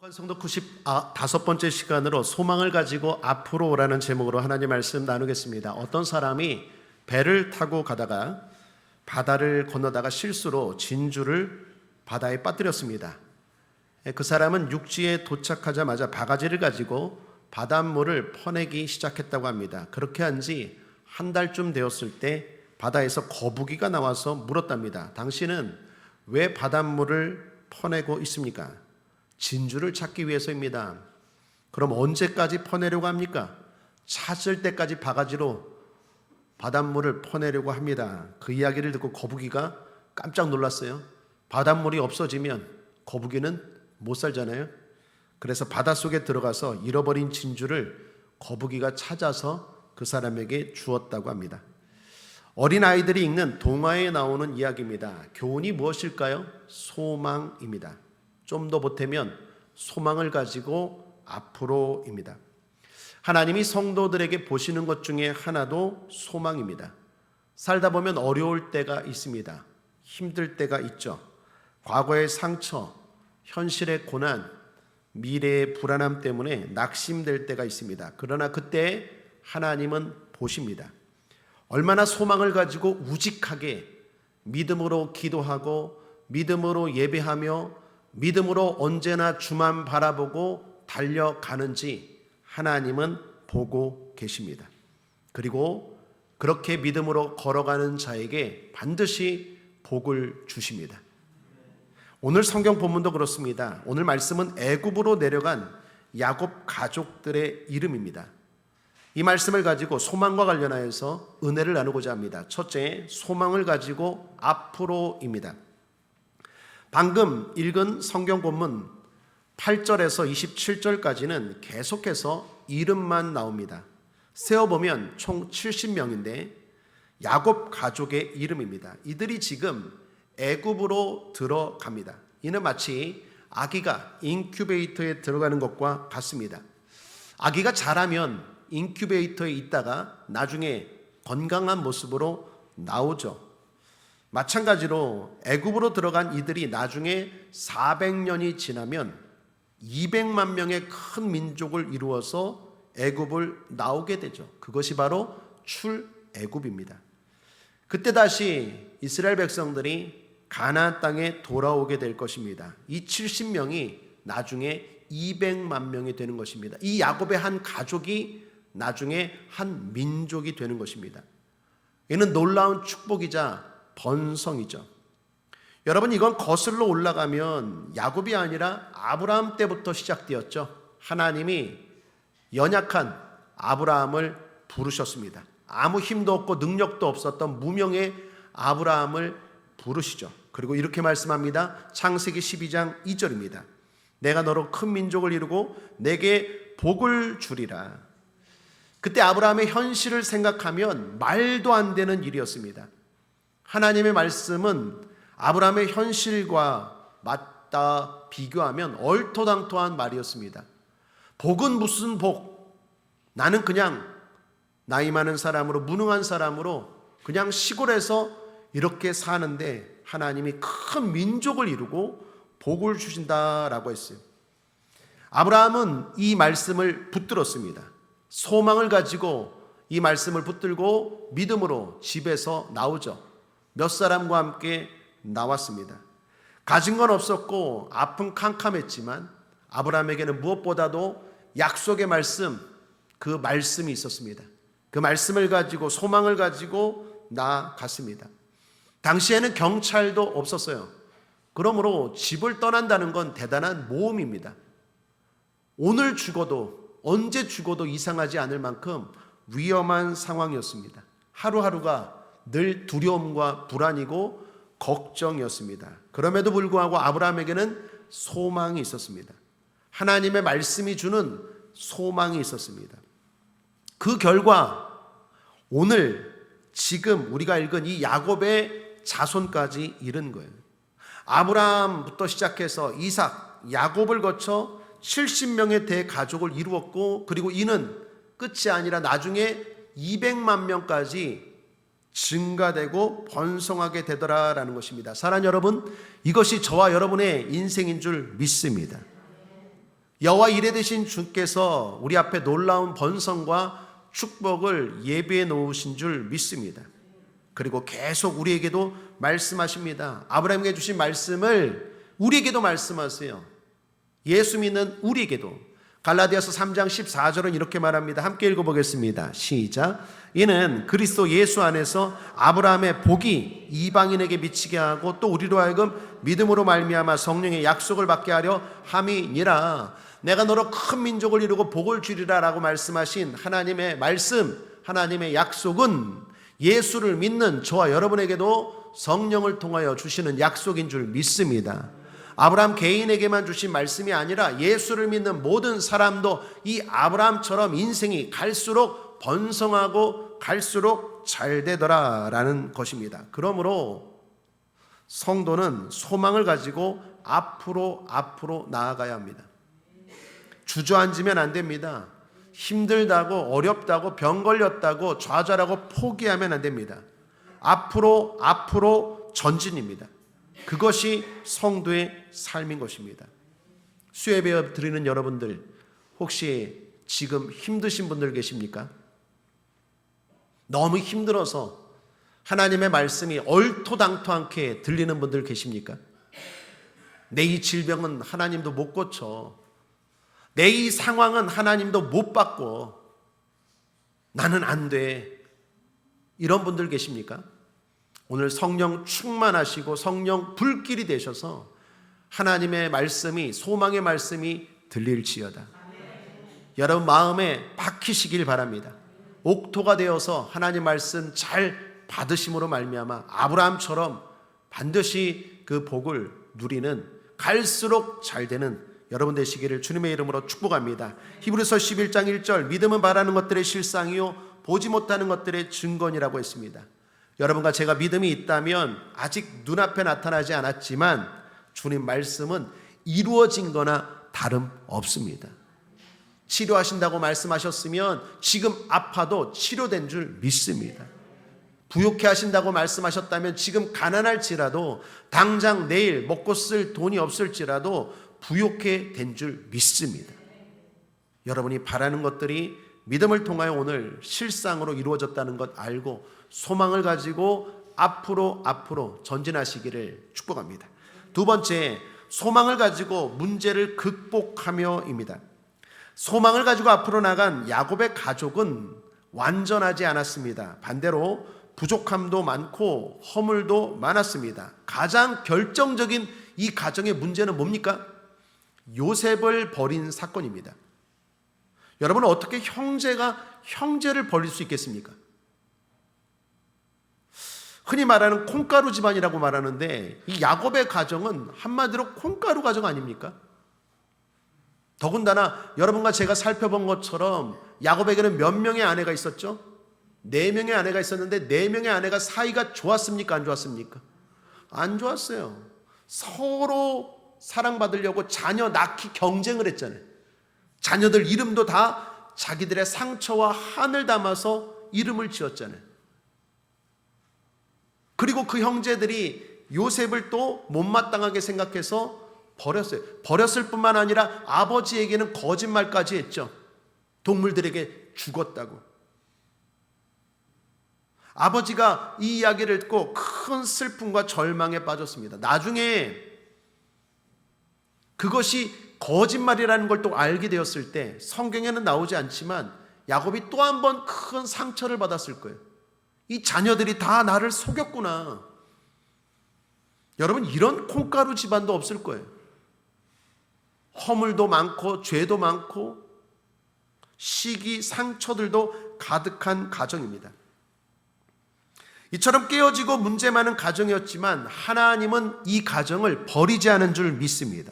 성도 95번째 시간으로 소망을 가지고 앞으로 오라는 제목으로 하나님 말씀 나누겠습니다. 어떤 사람이 배를 타고 가다가 바다를 건너다가 실수로 진주를 바다에 빠뜨렸습니다. 그 사람은 육지에 도착하자마자 바가지를 가지고 바닷물을 퍼내기 시작했다고 합니다. 그렇게 한 지 한 달쯤 되었을 때 바다에서 거북이가 나와서 물었답니다. 당신은 왜 바닷물을 퍼내고 있습니까? 진주를 찾기 위해서입니다. 그럼 언제까지 퍼내려고 합니까? 찾을 때까지 바가지로 바닷물을 퍼내려고 합니다. 그 이야기를 듣고 거북이가 깜짝 놀랐어요. 바닷물이 없어지면 거북이는 못 살잖아요. 그래서 바닷속에 들어가서 잃어버린 진주를 거북이가 찾아서 그 사람에게 주었다고 합니다. 어린아이들이 읽는 동화에 나오는 이야기입니다. 교훈이 무엇일까요? 소망입니다. 좀 더 보태면 소망을 가지고 앞으로입니다. 하나님이 성도들에게 보시는 것 중에 하나도 소망입니다. 살다 보면 어려울 때가 있습니다. 힘들 때가 있죠. 과거의 상처, 현실의 고난, 미래의 불안함 때문에 낙심될 때가 있습니다. 그러나 그때 하나님은 보십니다. 얼마나 소망을 가지고 우직하게 믿음으로 기도하고 믿음으로 예배하며 믿음으로 언제나 주만 바라보고 달려가는지 하나님은 보고 계십니다. 그리고 그렇게 믿음으로 걸어가는 자에게 반드시 복을 주십니다. 오늘 성경 본문도 그렇습니다. 오늘 말씀은 애굽으로 내려간 야곱 가족들의 이름입니다. 이 말씀을 가지고 소망과 관련하여서 은혜를 나누고자 합니다. 첫째, 소망을 가지고 앞으로입니다. 방금 읽은 성경 본문 8절에서 27절까지는 계속해서 이름만 나옵니다. 세어보면 총 70명인데 야곱 가족의 이름입니다. 이들이 지금 애굽으로 들어갑니다. 이는 마치 아기가 인큐베이터에 들어가는 것과 같습니다. 아기가 자라면 인큐베이터에 있다가 나중에 건강한 모습으로 나오죠. 마찬가지로 애굽으로 들어간 이들이 나중에 400년이 지나면 200만 명의 큰 민족을 이루어서 애굽을 나오게 되죠. 그것이 바로 출애굽입니다. 그때 다시 이스라엘 백성들이 가나안 땅에 돌아오게 될 것입니다. 이 70명이 나중에 200만 명이 되는 것입니다. 이 야곱의 한 가족이 나중에 한 민족이 되는 것입니다. 이는 놀라운 축복이자 번성이죠. 여러분, 이건 거슬러 올라가면 야곱이 아니라 아브라함 때부터 시작되었죠. 하나님이 연약한 아브라함을 부르셨습니다. 아무 힘도 없고 능력도 없었던 무명의 아브라함을 부르시죠. 그리고 이렇게 말씀합니다. 창세기 12장 2절입니다. 내가 너로 큰 민족을 이루고 내게 복을 주리라. 그때 아브라함의 현실을 생각하면 말도 안 되는 일이었습니다. 하나님의 말씀은 아브라함의 현실과 맞다 비교하면 얼토당토한 말이었습니다. 복은 무슨 복? 나는 그냥 나이 많은 사람으로, 무능한 사람으로 그냥 시골에서 이렇게 사는데 하나님이 큰 민족을 이루고 복을 주신다라고 했어요. 아브라함은 이 말씀을 붙들었습니다. 소망을 가지고 이 말씀을 붙들고 믿음으로 집에서 나오죠. 몇 사람과 함께 나왔습니다. 가진 건 없었고 아픈 캄캄했지만 아브라함에게는 무엇보다도 약속의 말씀, 그 말씀이 있었습니다. 그 말씀을 가지고 소망을 가지고 나아갔습니다. 당시에는 경찰도 없었어요. 그러므로 집을 떠난다는 건 대단한 모험입니다. 오늘 죽어도 언제 죽어도 이상하지 않을 만큼 위험한 상황이었습니다. 하루하루가 늘 두려움과 불안이고 걱정이었습니다. 그럼에도 불구하고 아브라함에게는 소망이 있었습니다. 하나님의 말씀이 주는 소망이 있었습니다. 그 결과 오늘 지금 우리가 읽은 이 야곱의 자손까지 이른 거예요. 아브라함부터 시작해서 이삭, 야곱을 거쳐 70명의 대가족을 이루었고, 그리고 이는 끝이 아니라 나중에 200만 명까지 증가되고 번성하게 되더라라는 것입니다. 사랑하는 여러분, 이것이 저와 여러분의 인생인 줄 믿습니다. 여호와 이레 되신 주께서 우리 앞에 놀라운 번성과 축복을 예비해 놓으신 줄 믿습니다. 그리고 계속 우리에게도 말씀하십니다. 아브라함에게 주신 말씀을 우리에게도 말씀하세요. 예수 믿는 우리에게도. 갈라디아서 3장 14절은 이렇게 말합니다. 함께 읽어보겠습니다. 시작. 이는 그리스도 예수 안에서 아브라함의 복이 이방인에게 미치게 하고 또 우리로 하여금 믿음으로 말미암아 성령의 약속을 받게 하려 함이니라. 내가 너로 큰 민족을 이루고 복을 주리라 라고 말씀하신 하나님의 말씀, 하나님의 약속은 예수를 믿는 저와 여러분에게도 성령을 통하여 주시는 약속인 줄 믿습니다. 아브라함 개인에게만 주신 말씀이 아니라 예수를 믿는 모든 사람도 이 아브라함처럼 인생이 갈수록 번성하고 갈수록 잘 되더라라는 것입니다. 그러므로 성도는 소망을 가지고 앞으로 나아가야 합니다. 주저앉으면 안 됩니다. 힘들다고 어렵다고 병 걸렸다고 좌절하고 포기하면 안 됩니다. 앞으로 전진입니다. 그것이 성도의 삶인 것입니다. 수혜배워 드리는 여러분들, 혹시 지금 힘드신 분들 계십니까? 너무 힘들어서 하나님의 말씀이 얼토당토않게 들리는 분들 계십니까? 내 이 질병은 하나님도 못 고쳐, 내 이 상황은 하나님도 못 바꿔, 나는 안 돼, 이런 분들 계십니까? 오늘 성령 충만하시고 성령 불길이 되셔서 하나님의 말씀이, 소망의 말씀이 들릴지어다. 여러분 마음에 박히시길 바랍니다. 옥토가 되어서 하나님 말씀 잘 받으심으로 말미암아 아브라함처럼 반드시 그 복을 누리는, 갈수록 잘 되는 여러분 되시기를 주님의 이름으로 축복합니다. 히브리서 11장 1절, 믿음은 바라는 것들의 실상이요 보지 못하는 것들의 증거니라고 했습니다. 여러분과 제가 믿음이 있다면 아직 눈앞에 나타나지 않았지만 주님 말씀은 이루어진 거나 다름없습니다. 치료하신다고 말씀하셨으면 지금 아파도 치료된 줄 믿습니다. 부욕해 하신다고 말씀하셨다면 지금 가난할지라도, 당장 내일 먹고 쓸 돈이 없을지라도 부욕해 된 줄 믿습니다. 여러분이 바라는 것들이 믿음을 통하여 오늘 실상으로 이루어졌다는 것 알고 소망을 가지고 앞으로 전진하시기를 축복합니다. 두 번째, 소망을 가지고 문제를 극복하며입니다. 소망을 가지고 앞으로 나간 야곱의 가족은 완전하지 않았습니다. 반대로 부족함도 많고 허물도 많았습니다. 가장 결정적인 이 가정의 문제는 뭡니까? 요셉을 버린 사건입니다. 여러분은 어떻게 형제가 형제를 버릴 수 있겠습니까? 흔히 말하는 콩가루 집안이라고 말하는데 이 야곱의 가정은 한마디로 콩가루 가정 아닙니까? 더군다나 여러분과 제가 살펴본 것처럼 야곱에게는 몇 명의 아내가 있었죠? 4명의 아내가 있었는데 4명의 아내가 사이가 좋았습니까? 안 좋았습니까? 안 좋았어요. 서로 사랑받으려고 자녀 낳기 경쟁을 했잖아요. 자녀들 이름도 다 자기들의 상처와 한을 담아서 이름을 지었잖아요. 그리고 그 형제들이 요셉을 또 못마땅하게 생각해서 버렸어요. 버렸을 뿐만 아니라 아버지에게는 거짓말까지 했죠. 동물들에게 죽었다고. 아버지가 이 이야기를 듣고 큰 슬픔과 절망에 빠졌습니다. 나중에 그것이 거짓말이라는 걸 또 알게 되었을 때 성경에는 나오지 않지만 야곱이 또 한 번 큰 상처를 받았을 거예요. 이 자녀들이 다 나를 속였구나. 여러분 이런 콩가루 집안도 없을 거예요. 허물도 많고 죄도 많고 시기 상처들도 가득한 가정입니다. 이처럼 깨어지고 문제 많은 가정이었지만 하나님은 이 가정을 버리지 않은 줄 믿습니다.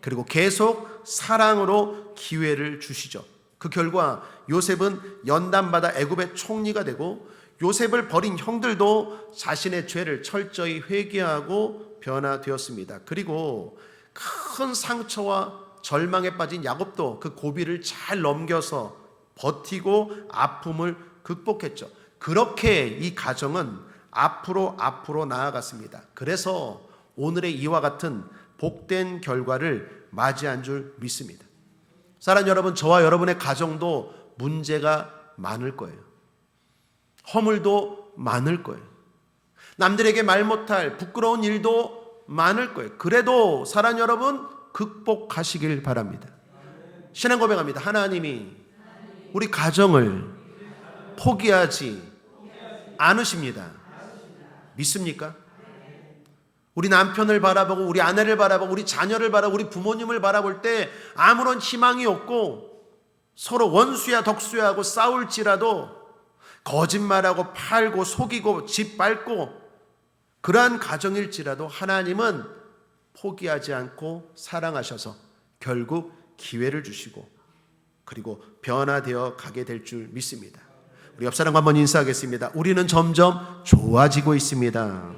그리고 계속 사랑으로 기회를 주시죠. 그 결과 요셉은 연단받아 애굽의 총리가 되고 요셉을 버린 형들도 자신의 죄를 철저히 회개하고 변화되었습니다. 그리고 큰 상처와 절망에 빠진 야곱도 그 고비를 잘 넘겨서 버티고 아픔을 극복했죠. 그렇게 이 가정은 앞으로 나아갔습니다. 그래서 오늘의 이와 같은 복된 결과를 맞이한 줄 믿습니다. 사랑하는 여러분, 저와 여러분의 가정도 문제가 많을 거예요. 허물도 많을 거예요. 남들에게 말 못할 부끄러운 일도 많을 거예요. 그래도 사랑하는 여러분, 극복하시길 바랍니다. 신앙 고백합니다. 하나님이 우리 가정을 포기하지 않으십니다. 믿습니까? 우리 남편을 바라보고 우리 아내를 바라보고 우리 자녀를 바라보고 우리 부모님을 바라볼 때 아무런 희망이 없고 서로 원수야 덕수야 하고 싸울지라도 거짓말하고 팔고 속이고 집 밟고 그러한 가정일지라도 하나님은 포기하지 않고 사랑하셔서 결국 기회를 주시고 그리고 변화되어 가게 될 줄 믿습니다. 우리 옆 사람과 한번 인사하겠습니다. 우리는 점점 좋아지고 있습니다.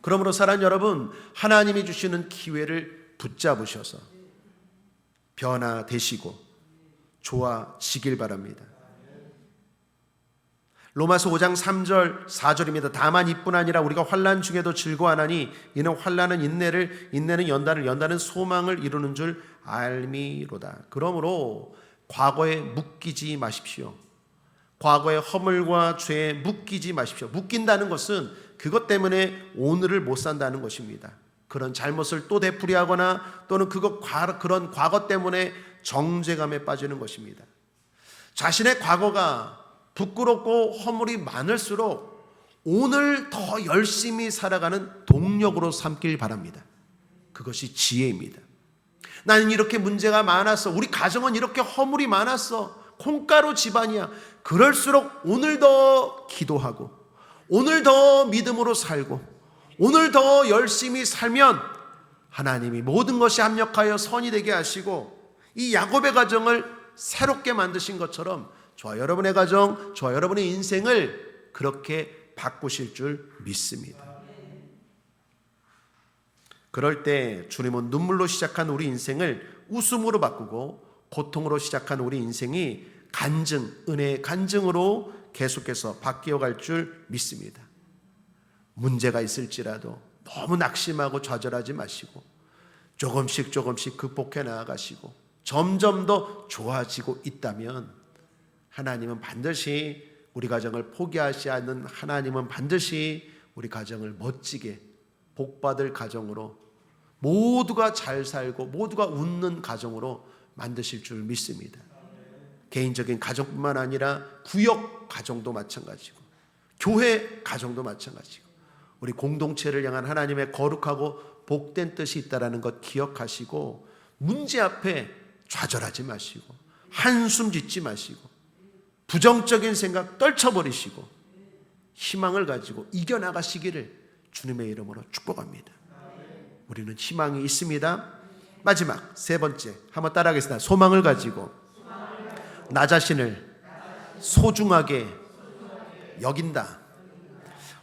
그러므로 사랑하는 여러분, 하나님이 주시는 기회를 붙잡으셔서 변화되시고 좋아지길 바랍니다. 로마서 5장 3절 4절입니다. 다만 이뿐 아니라 우리가 환난 중에도 즐거워하나니 이는 환난은 인내를, 인내는 연단을, 연단은 소망을 이루는 줄 알미로다. 그러므로 과거에 묶이지 마십시오. 과거의 허물과 죄에 묶이지 마십시오. 묶인다는 것은 그것 때문에 오늘을 못 산다는 것입니다. 그런 잘못을 또 되풀이하거나 또는 그런 과거 때문에 정죄감에 빠지는 것입니다. 자신의 과거가 부끄럽고 허물이 많을수록 오늘 더 열심히 살아가는 동력으로 삼길 바랍니다. 그것이 지혜입니다. 나는 이렇게 문제가 많았어. 우리 가정은 이렇게 허물이 많았어. 콩가루 집안이야. 그럴수록 오늘 더 기도하고 오늘 더 믿음으로 살고 오늘 더 열심히 살면 하나님이 모든 것이 합력하여 선이 되게 하시고 이 야곱의 가정을 새롭게 만드신 것처럼 저와 여러분의 가정, 저와 여러분의 인생을 그렇게 바꾸실 줄 믿습니다. 그럴 때 주님은 눈물로 시작한 우리 인생을 웃음으로 바꾸고 고통으로 시작한 우리 인생이 간증, 은혜의 간증으로 계속해서 바뀌어갈 줄 믿습니다. 문제가 있을지라도 너무 낙심하고 좌절하지 마시고 조금씩 극복해 나아가시고 점점 더 좋아지고 있다면 하나님은 반드시 우리 가정을 포기하지 않는 하나님은 반드시 우리 가정을 멋지게 복받을 가정으로 모두가 잘 살고 모두가 웃는 가정으로 만드실 줄 믿습니다. 개인적인 가정뿐만 아니라 구역 가정도 마찬가지고 교회 가정도 마찬가지고 우리 공동체를 향한 하나님의 거룩하고 복된 뜻이 있다는 것 기억하시고 문제 앞에 좌절하지 마시고 한숨 짓지 마시고 부정적인 생각 떨쳐버리시고 희망을 가지고 이겨나가시기를 주님의 이름으로 축복합니다. 우리는 희망이 있습니다. 마지막 세 번째 한번 따라하겠습니다. 소망을 가지고 나 자신을 소중하게 여긴다.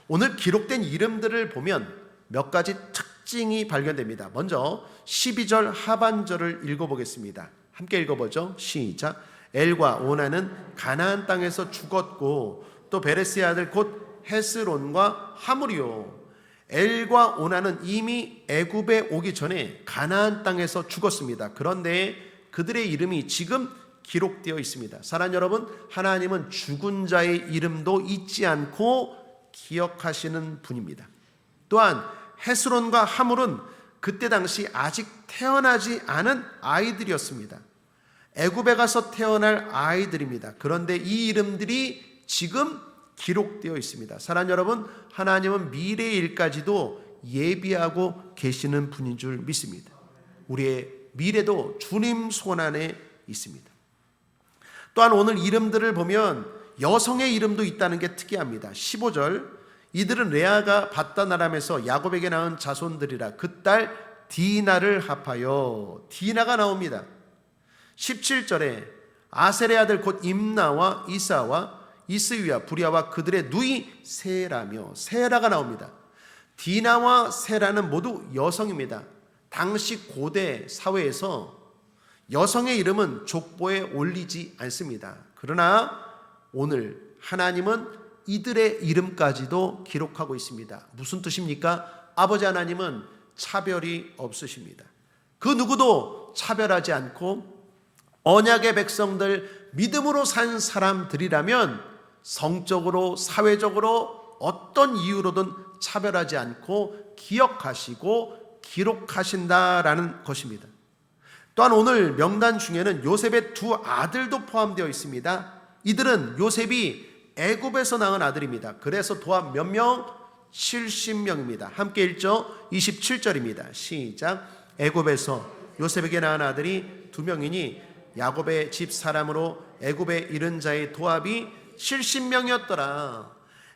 오늘 기록된 이름들을 보면 몇 가지 특징이 발견됩니다. 먼저 12절 하반절을 읽어보겠습니다. 함께 읽어보죠. 시작. 엘과 오나는 가나안 땅에서 죽었고 또 베레스의 아들 곧 헤스론과 하물이요. 엘과 오나는 이미 애굽에 오기 전에 가나안 땅에서 죽었습니다. 그런데 그들의 이름이 지금 기록되어 있습니다. 사랑하는 여러분, 하나님은 죽은 자의 이름도 잊지 않고 기억하시는 분입니다. 또한 헤스론과 하물은 그때 당시 아직 태어나지 않은 아이들이었습니다. 애굽에 가서 태어날 아이들입니다. 그런데 이 이름들이 지금 기록되어 있습니다. 사랑하는 여러분, 하나님은 미래의 일까지도 예비하고 계시는 분인 줄 믿습니다. 우리의 미래도 주님 손 안에 있습니다. 또한 오늘 이름들을 보면 여성의 이름도 있다는 게 특이합니다. 15절 이들은 레아가 밧단 아람에서 야곱에게 낳은 자손들이라 그 딸 디나를 합하여 디나가 나옵니다. 17절에 아셀의 아들 곧 임나와 이사와 이스위와 부리아와 그들의 누이 세라며 세라가 나옵니다. 디나와 세라는 모두 여성입니다. 당시 고대 사회에서 여성의 이름은 족보에 올리지 않습니다. 그러나 오늘 하나님은 이들의 이름까지도 기록하고 있습니다. 무슨 뜻입니까? 아버지 하나님은 차별이 없으십니다. 그 누구도 차별하지 않고 언약의 백성들, 믿음으로 산 사람들이라면 성적으로, 사회적으로 어떤 이유로든 차별하지 않고 기억하시고 기록하신다라는 것입니다. 또한 오늘 명단 중에는 요셉의 두 아들도 포함되어 있습니다. 이들은 요셉이 애굽에서 낳은 아들입니다. 그래서 도합 몇 명? 70명입니다. 함께 읽죠. 27절입니다. 시작. 애굽에서 요셉에게 낳은 아들이 2명이니 야곱의 집 사람으로 애굽에 이른 자의 도합이 70명이었더라.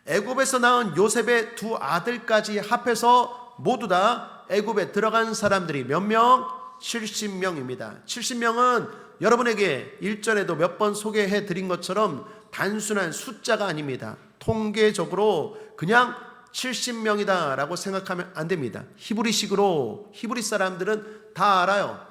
애굽에서 낳은 요셉의 두 아들까지 합해서 모두 다 애굽에 들어간 사람들이 몇 명? 70명입니다. 70명은 여러분에게 일전에도 몇 번 소개해 드린 것처럼 단순한 숫자가 아닙니다. 통계적으로 그냥 70명이다 라고 생각하면 안 됩니다. 히브리식으로 히브리 사람들은 다 알아요.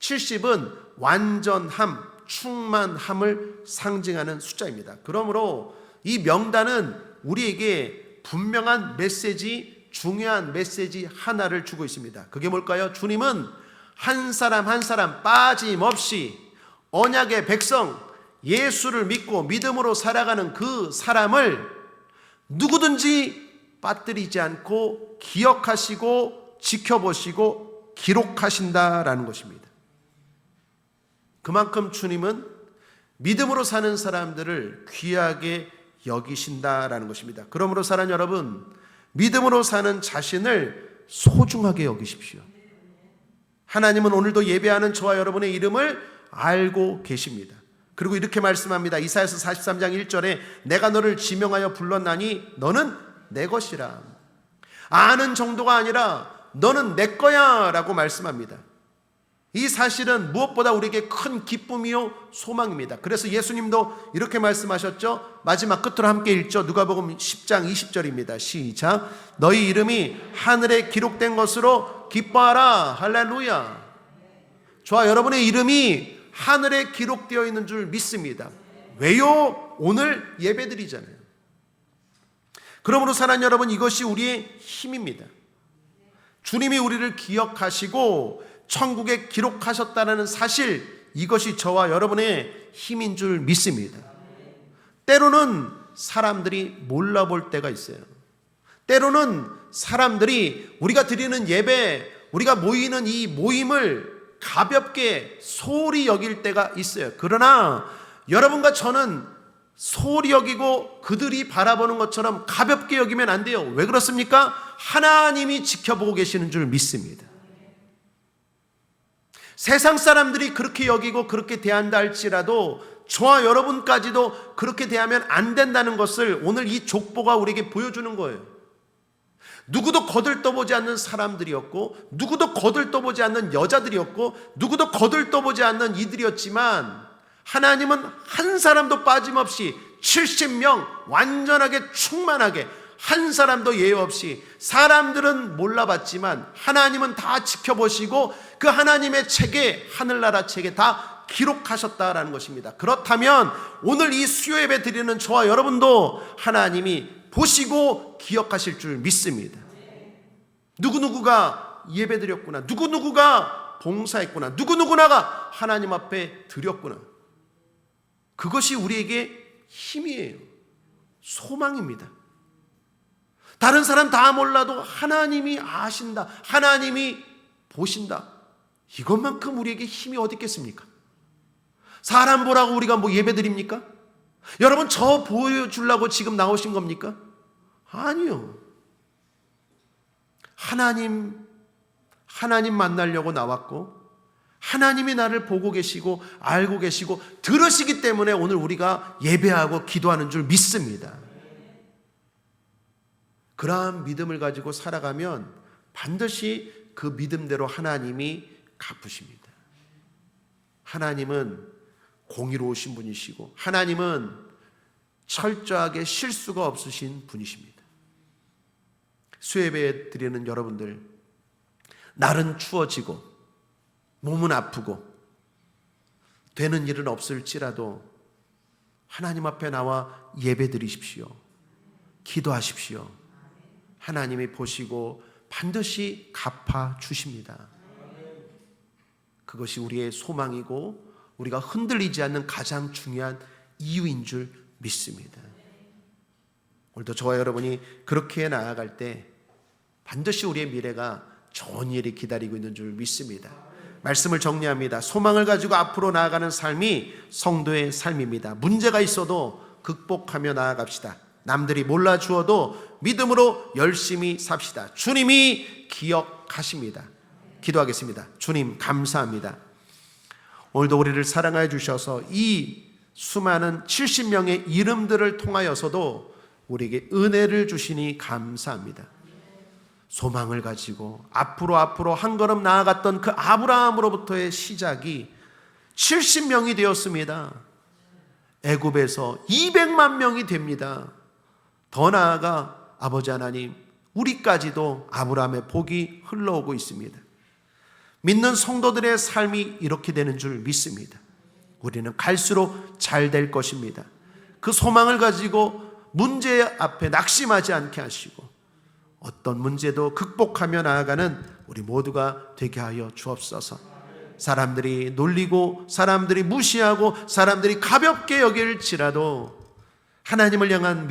70은 완전함, 충만함을 상징하는 숫자입니다. 그러므로 이 명단은 우리에게 분명한 메시지, 중요한 메시지 하나를 주고 있습니다. 그게 뭘까요? 주님은 한 사람 한 사람 빠짐없이 언약의 백성, 예수를 믿고 믿음으로 살아가는 그 사람을 누구든지 빠뜨리지 않고 기억하시고 지켜보시고 기록하신다라는 것입니다. 그만큼 주님은 믿음으로 사는 사람들을 귀하게 여기신다라는 것입니다. 그러므로 사랑하는 여러분, 믿음으로 사는 자신을 소중하게 여기십시오. 하나님은 오늘도 예배하는 저와 여러분의 이름을 알고 계십니다. 그리고 이렇게 말씀합니다. 이사야서 43장 1절에 내가 너를 지명하여 불렀나니 너는 내 것이라. 아는 정도가 아니라 너는 내 거야 라고 말씀합니다. 이 사실은 무엇보다 우리에게 큰 기쁨이요 소망입니다. 그래서 예수님도 이렇게 말씀하셨죠. 마지막 끝으로 함께 읽죠. 누가복음 10장 20절입니다. 시작. 너희 이름이 하늘에 기록된 것으로 기뻐하라. 할렐루야. 저와 여러분의 이름이 하늘에 기록되어 있는 줄 믿습니다. 왜요? 오늘 예배드리잖아요. 그러므로 사랑하는 여러분, 이것이 우리의 힘입니다. 주님이 우리를 기억하시고 천국에 기록하셨다는 사실, 이것이 저와 여러분의 힘인 줄 믿습니다. 때로는 사람들이 몰라볼 때가 있어요. 때로는 사람들이 우리가 드리는 예배, 우리가 모이는 이 모임을 가볍게 소홀히 여길 때가 있어요. 그러나 여러분과 저는 소홀히 여기고 그들이 바라보는 것처럼 가볍게 여기면 안 돼요. 왜 그렇습니까? 하나님이 지켜보고 계시는 줄 믿습니다. 세상 사람들이 그렇게 여기고 그렇게 대한다 할지라도 저와 여러분까지도 그렇게 대하면 안 된다는 것을 오늘 이 족보가 우리에게 보여주는 거예요. 누구도 거들떠보지 않는 사람들이었고, 누구도 거들떠보지 않는 여자들이었고, 누구도 거들떠보지 않는 이들이었지만 하나님은 한 사람도 빠짐없이 70명 완전하게 충만하게 한 사람도 예외 없이, 사람들은 몰라봤지만 하나님은 다 지켜보시고 그 하나님의 책에, 하늘나라 책에 다 기록하셨다라는 것입니다. 그렇다면 오늘 이 수요 예배 드리는 저와 여러분도 하나님이 보시고 기억하실 줄 믿습니다. 누구누구가 예배 드렸구나, 누구누구가 봉사했구나, 누구누구나가 하나님 앞에 드렸구나. 그것이 우리에게 힘이에요. 소망입니다. 다른 사람 다 몰라도 하나님이 아신다, 하나님이 보신다. 이것만큼 우리에게 힘이 어디 있겠습니까? 사람 보라고 우리가 뭐 예배 드립니까? 여러분, 저 보여주려고 지금 나오신 겁니까? 아니요. 하나님 만나려고 나왔고, 하나님이 나를 보고 계시고 알고 계시고 들으시기 때문에 오늘 우리가 예배하고 기도하는 줄 믿습니다. 그러한 믿음을 가지고 살아가면 반드시 그 믿음대로 하나님이 갚으십니다. 하나님은 공의로우신 분이시고 하나님은 철저하게 실수가 없으신 분이십니다. 수예배 드리는 여러분들, 날은 추워지고 몸은 아프고 되는 일은 없을지라도 하나님 앞에 나와 예배 드리십시오. 기도하십시오. 하나님이 보시고 반드시 갚아 주십니다. 그것이 우리의 소망이고 우리가 흔들리지 않는 가장 중요한 이유인 줄 믿습니다. 오늘도 저와 여러분이 그렇게 나아갈 때 반드시 우리의 미래가 좋은 일이 기다리고 있는 줄 믿습니다. 말씀을 정리합니다. 소망을 가지고 앞으로 나아가는 삶이 성도의 삶입니다. 문제가 있어도 극복하며 나아갑시다. 남들이 몰라주어도 믿음으로 열심히 삽시다. 주님이 기억하십니다. 기도하겠습니다. 주님 감사합니다. 오늘도 우리를 사랑하여 주셔서 이 수많은 70명의 이름들을 통하여서도 우리에게 은혜를 주시니 감사합니다. 소망을 가지고 앞으로 한 걸음 나아갔던 그 아브라함으로부터의 시작이 70명이 되었습니다. 애굽에서 200만 명이 됩니다. 더 나아가 아버지 하나님, 우리까지도 아브라함의 복이 흘러오고 있습니다. 믿는 성도들의 삶이 이렇게 되는 줄 믿습니다. 우리는 갈수록 잘 될 것입니다. 그 소망을 가지고 문제 앞에 낙심하지 않게 하시고 어떤 문제도 극복하며 나아가는 우리 모두가 되게 하여 주옵소서. 사람들이 놀리고 사람들이 무시하고 사람들이 가볍게 여길지라도 하나님을 향한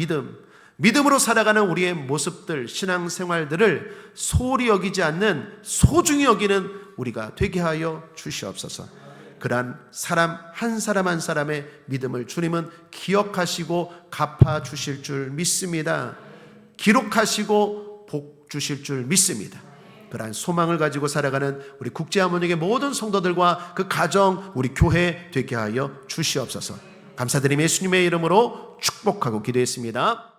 믿음으로 살아가는 우리의 모습들, 신앙생활들을 소홀히 여기지 않는 소중히 여기는 우리가 되게 하여 주시옵소서. 그러한 사람 한 사람의 믿음을 주님은 기억하시고 갚아 주실 줄 믿습니다. 기록하시고 복 주실 줄 믿습니다. 그러한 소망을 가지고 살아가는 우리 국제하모닉의 모든 성도들과 그 가정, 우리 교회 되게 하여 주시옵소서. 감사드리며 예수님의 이름으로 축복하고 기도했습니다.